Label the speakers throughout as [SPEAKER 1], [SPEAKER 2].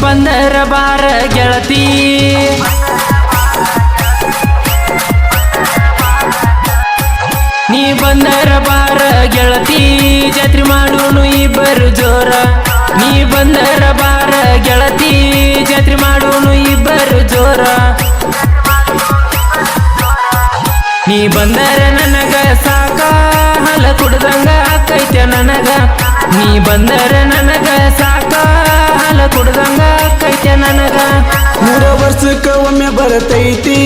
[SPEAKER 1] ಬಂದರ ಬಾರ ಗೆಳತಿ ನೀ ಬಂದರ ಬಾರ ಗೆಳತಿ ಜಾತ್ರೆ ಮಾಡೋನು ಇಬ್ಬರು ಜೋರ ನೀ ಬಂದರ ಬಾರ ಗೆಳತಿ ಜಾತ್ರೆ ಮಾಡೋನು ಇಬ್ಬರು ಜೋರ ನೀ ಬಂದರ ನನಗ ಸಾಕ ಹಾಲ ಕುಡ್ದಂಗ ಆಕೈತೆ ನನಗ ನೀ ಬಂದರ ನನಗ ಸಾಕ ಹಾಲ ಕುಡ್ದಂಗ ಆಕೈತೆ ನನಗ
[SPEAKER 2] 3 ವರ್ಷಕ್ಕ ಒಮ್ಮೆ ಬರತೈತಿ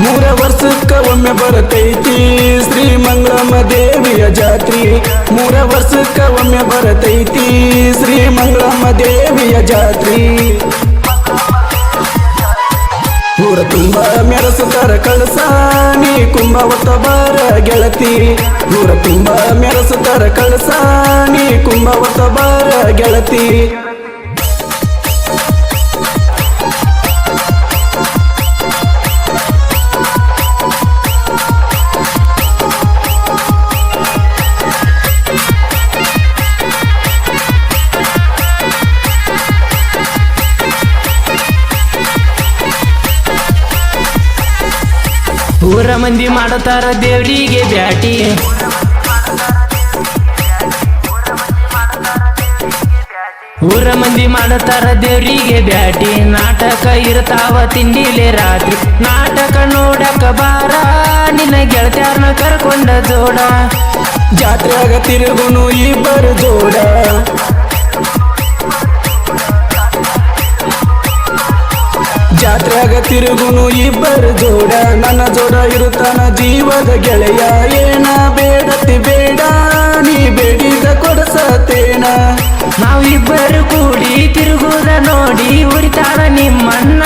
[SPEAKER 2] ಮೂರ ವರ್ಷಕ್ಕ ಒಮ್ಮೆ ಬರತೈತಿ ಶ್ರೀ ಮಂಗಳಮ್ಮ ದೇವಿಯ ಜಾತ್ರಿ 3 ವರ್ಷಕ್ಕ ಒಮ್ಮೆ ಬರತೈತಿ ಶ್ರೀ ಮಂಗಳಮ್ಮ ದೇವಿಯ ಜಾತ್ರಿ ಊರ ತುಂಬ ಮೆರೆಸುತ್ತಾರ ಕಳಸ ನೀ ಕುಂಭವತ್ತ ಬಾರ ಗೆಳತಿ ಊರ ತುಂಬ ಮೆರೆಸುತ್ತಾರ ಕಳಸ ನೀ ಕುಂಭವತ್ತ ಬಾರ ಗೆಳತಿ
[SPEAKER 1] ಊರ ಮಂದಿ ಮಾಡುತ್ತಾರ ದೇವ್ರಿಗೆ ಬ್ಯಾಟಿ ಊರ ಮಂದಿ ಮಾಡುತ್ತಾರ ದೇವ್ರಿಗೆ ಬ್ಯಾಟಿ ನಾಟಕ ಇರ್ತಾವ ತಿಂಡಿಲೆ ರಾತ್ರಿ ನಾಟಕ ನೋಡಕ ಬಾರ ನಿನ್ನ ಗೆಳತ್ಯಾರನ ಕರ್ಕೊಂಡ ಜೋಡ
[SPEAKER 2] ಜಾತ್ರೆಯಾಗ ತಿರುಗುನು ಇಬ್ಬರು ಜೋಡ ಜಾತ್ರೆಯಾಗ ತಿರುಗುನು ಇಬ್ಬರು ಜೋಡ ನನ್ನ ಜೋಡ ಇರುತ್ತಾನ ಜೀವದ ಗೆಳೆಯ ಏನ ಬೇಡತಿ ಬೇಡ ನೀ ಬೇಡಿದ ಕೊಡಸತೇನ
[SPEAKER 1] ನಾವಿಬ್ಬರು ಕೂಡಿ ತಿರುಗುದ ನೋಡಿ ಹೊಡಿತಾನ ನಿಮ್ಮಣ್ಣ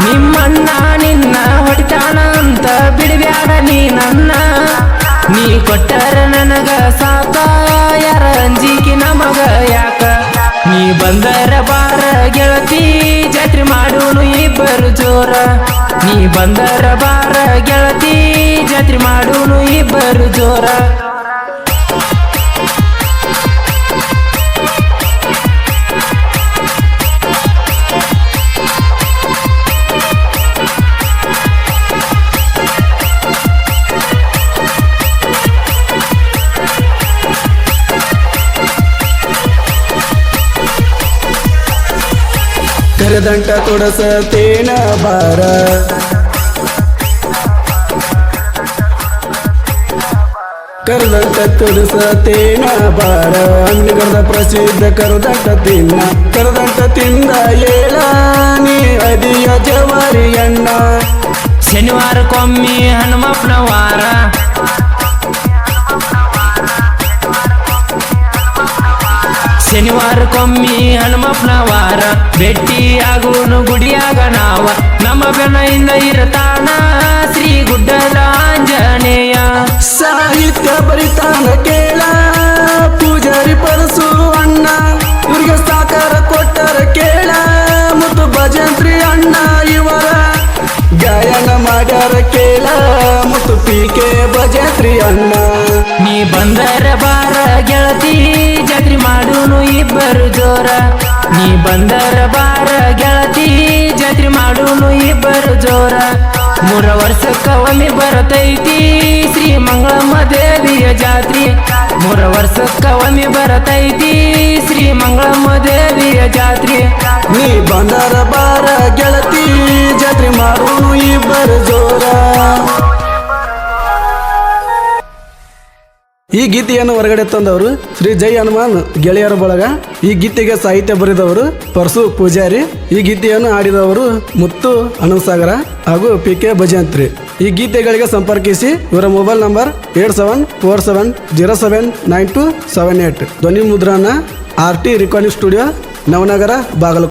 [SPEAKER 1] ನಿಮ್ಮಣ್ಣ ನಿನ್ನ ಹೊಡಿತಾನ ಅಂತ ಬಿಡಬ್ಯಾಡ ನೀ ನನ್ನ ನೀ ಕೊಟ್ಟರ ನನಗ ಸಾಕ ಯಾರ ಅಂಜಿಕೆ ನಮಗ ಯಾಕ ನೀ ಬಂದರ ಬಾರ ಗೆಳತಿ ಜಾತ್ರೆ ಮಾಡೋನು ಇಬ್ಬರು ಜೋರ ನೀ ಬಂದರ ಬಾರ ಗೆಳತಿ ಜಾತ್ರೆ ಮಾಡೋನು ಇಬ್ಬರು ಜೋರ
[SPEAKER 2] ಕರದಂಟ ಕೊಡಸತೇನ ಬಾರ ಕರದಂಟ ಕೊಡಸತೇನ ಬಾರ ಅಂಗಡಿಗರದ ಪ್ರಸಿದ್ಧ ಕರದಂಟ ತಿಂದ ಏಳ ನೀ ಅದಿಯ ಜವಾರಿ ಅಣ್ಣ
[SPEAKER 1] ಶನಿವಾರಕ್ಕೊಮ್ಮೆ ಹನುಮಪ್ಪನ ವಾರ ಶನಿವಾರಕ್ಕೊಮ್ಮೆ ಹನುಮಪ್ಪನ ವಾರ ಭೇಟಿ ಆಗೋನು ಗುಡಿಯಾಗ ನಾವ ನಮ್ಮ ಬೆನೆಯಿಂದ ಇರತಾನ ಶ್ರೀ ಗುಡ್ಡದ ಆಂಜನೇಯ
[SPEAKER 2] ಸಾಹಿತ್ಯ ಬರಿತಾನ ಕೇಳ ಪೂಜಾರಿ ಪರಸು ಅಣ್ಣ ಇವ್ರಿಗೆ ಸಾಕಾರ ಕೊಟ್ಟರ ಕೇಳ ಮತ್ತು ಭಜಂತ್ರಿ ಅಣ್ಣ ಇವರ ಗಾಯನ ಮಾಡ್ಯಾರ ಕೇಳ ಮತ್ತು ಪೀಕೆ ಭಜಂತ್ರಿ ಅಣ್ಣ
[SPEAKER 1] ನೀ ಬಂದರ ಬಾರ ಗೆಳತಿ ಜಾತ್ರೆ ಮಾಡೋನು ಇಬ್ಬರು ಜೋರ ನೀ ಬಂದರ ಬಾರ ಗೆಳತಿ ಜಾತ್ರೆ ಮಾಡೋನು ಇಬ್ಬರು ಜೋರ 3 ವರ್ಷಕ್ಕ ಒಮ್ಮೆ ಬರತೈತಿ ಶ್ರೀ ಮಂಗಳಮ್ಮ ದೇವಿಯ ಜಾತ್ರೆ 3 ವರ್ಷಕ್ಕ ಒಮ್ಮೆ ಬರತೈತಿ ಶ್ರೀ ಮಂಗಳಮ್ಮ ದೇವಿಯ ಜಾತ್ರೆ
[SPEAKER 2] ನೀ ಬಂದರ ಬಾರ ಗೆಳತಿ ಜಾತ್ರೆ ಮಾಡೋನು ಇಬ್ಬರು ಜೋರ ಈ ಗೀತೆಯನ್ನು ಹೊರಗಡೆ ತಂದವರು ಶ್ರೀ ಜೈ ಹನುಮಾನ್ ಗೆಳೆಯರ ಬಳಗ ಈ ಗೀತೆಗೆ ಸಾಹಿತ್ಯ ಬರೆದವರು ಪರಸು ಪೂಜಾರಿ ಈ ಗೀತೆಯನ್ನು ಆಡಿದವರು ಮುತ್ತು ಅನಂತಸಾಗರ ಹಾಗೂ PK ಭಜಂತ್ರಿ ಈ ಗೀತೆಗಳಿಗೆ ಸಂಪರ್ಕಿಸಿ ಇವರ ಮೊಬೈಲ್ ನಂಬರ್ 8747079278 ಧ್ವನಿ ಮುದ್ರಣ RT recording studio Navanagar Bagalkot